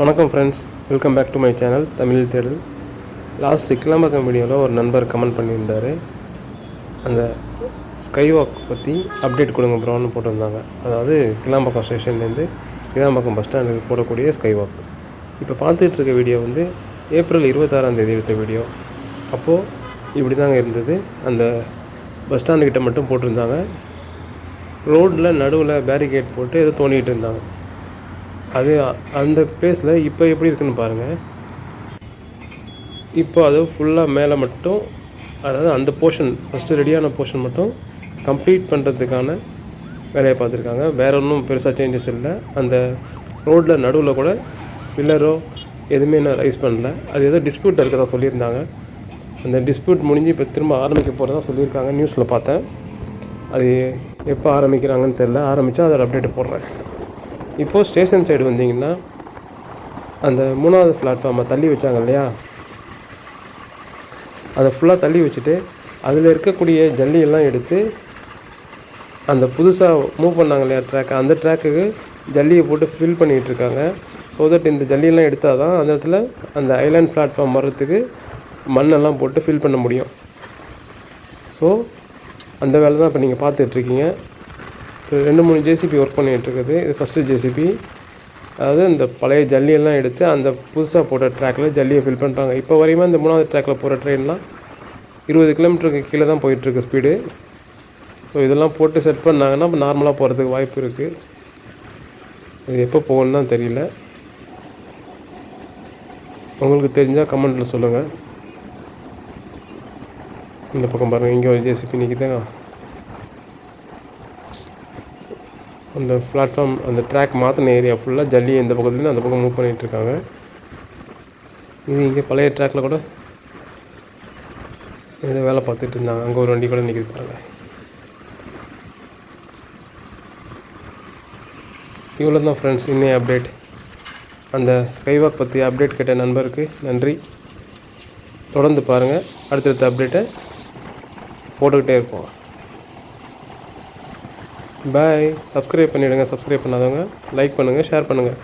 வணக்கம் friends, welcome back to my channel Tamil Thedal. Last கிளம்பக்கம் வீடியோவில் ஒரு நண்பர் கமெண்ட் பண்ணியிருந்தார். அந்த ஸ்கை வாக் பற்றி அப்டேட் கொடுங்க ப்ரோன்னு போட்டிருந்தாங்க. அதாவது கிளாம்பாக்கம் ஸ்டேஷன்லேருந்து கிளாம்பாக்கம் பஸ் ஸ்டாண்டுக்கு போடக்கூடிய ஸ்கை வாக். இப்போ பார்த்துட்டு இருக்க வீடியோ வந்து ஏப்ரல் 26 எடுத்த வீடியோ. அப்போது இப்படி தாங்க இருந்தது. அந்த பஸ் ஸ்டாண்டுக்கிட்ட மட்டும் போட்டிருந்தாங்க. ரோட்டில் நடுவில் பேரிகேட் போட்டு ஏதோ தோண்டிகிட்டு இருந்தாங்க. அது அந்த பிளேஸில் இப்போ எப்படி இருக்குன்னு பாருங்கள். இப்போ அது ஃபுல்லாக மேலே மட்டும், அதாவது அந்த போர்ஷன் ஃபஸ்ட்டு ரெடியான போர்ஷன் மட்டும் கம்ப்ளீட் பண்ணுறதுக்கான வேலையை பார்த்துருக்காங்க. வேறு ஒன்றும் பெருசாக சேஞ்சஸ் இல்லை. அந்த ரோட்டில் நடுவில் கூட பில்லரோ எதுவுமே நான் ரைஸ் பண்ணல. அது ஏதோ டிஸ்பியூட் இருக்கிறதா சொல்லியிருந்தாங்க. அந்த டிஸ்பியூட் முடிஞ்சு இப்போ திரும்ப ஆரம்பிக்க போகிறதா சொல்லியிருக்காங்க. நியூஸில் பார்த்தேன். அது எப்போ ஆரம்பிக்கிறாங்கன்னு தெரில. ஆரம்பித்தா அதோட அப்டேட் போடுறேன். இப்போது ஸ்டேஷன் சைடு வந்தீங்கன்னா அந்த 3வது பிளாட்ஃபார்மை தள்ளி வச்சாங்க இல்லையா, அதை ஃபுல்லாக தள்ளி வச்சுட்டு அதில் இருக்கக்கூடிய ஜல்லியெல்லாம் எடுத்து அந்த புதுசாக மூவ் பண்ணாங்க இல்லையா ட்ராக், அந்த ட்ராக்குக்கு ஜல்லியை போட்டு ஃபில் பண்ணிகிட்ருக்காங்க. ஸோ தட் இந்த ஜல்லியெல்லாம் எடுத்தால் தான் அந்த இடத்துல அந்த ஐலாண்ட் பிளாட்ஃபார்ம் வர்றதுக்கு மண்ணெல்லாம் போட்டு ஃபில் பண்ண முடியும். ஸோ அந்த வேலை தான் இப்போ நீங்கள் பார்த்துட்ருக்கீங்க. 2-3 ஜேசிபி ஒர்க் பண்ணிகிட்ருக்குது. இது ஃபஸ்ட்டு ஜேசிபி. அதாவது இந்த பழைய ஜல்லியெல்லாம் எடுத்து அந்த புதுசாக போட்ட ட்ராக்கில் ஜல்லியை ஃபில் பண்ணுறாங்க. இப்போ வரையுமே இந்த 3வது ட்ராக்கில் போகிற ட்ரெயின்லாம் 20 கிலோமீட்டருக்கு கீழே தான் போயிட்டுருக்கு ஸ்பீடு. ஸோ இதெல்லாம் போட்டு செட் பண்ணாங்கன்னா இப்போ நார்மலாக போகிறதுக்கு வாய்ப்பு இருக்குது. இது எப்போ போகணுன்னு தான் தெரியல. உங்களுக்கு தெரிஞ்சால் கமெண்ட்டில் சொல்லுங்கள். இந்த பக்கம் பாருங்கள், இங்கே ஒரு ஜேசிபி நிற்கிதுங்க. அந்த பிளாட்ஃபார்ம் அந்த ட்ராக் மாற்றின ஏரியா ஃபுல்லாக ஜல்லி இந்த பக்கத்துலேருந்து அந்த பக்கம் மூவ் பண்ணிகிட்ருக்காங்க. இது இங்கே பழைய ட்ராக்கில் கூட ஏதோ வேலை பார்த்துட்டு இருந்தாங்க. அங்கே ஒரு வண்டி கூட நிற்கிது பாருங்கள். இவ்வளோ தான் ஃப்ரெண்ட்ஸ் இன்னைய அப்டேட். அந்த ஸ்கைவாக் பற்றி அப்டேட் கேட்ட நண்பருக்கு நன்றி. தொடர்ந்து பாருங்கள், அடுத்தடுத்த அப்டேட்டை போட்டுக்கிட்டே இருப்போம். பாய். சப்ஸ்கிரைப் பண்ணிவிடுங்க. சப்ஸ்கிரைப் பண்ணாதவங்க லைக் பண்ணுங்கள், ஷேர் பண்ணுங்கள்.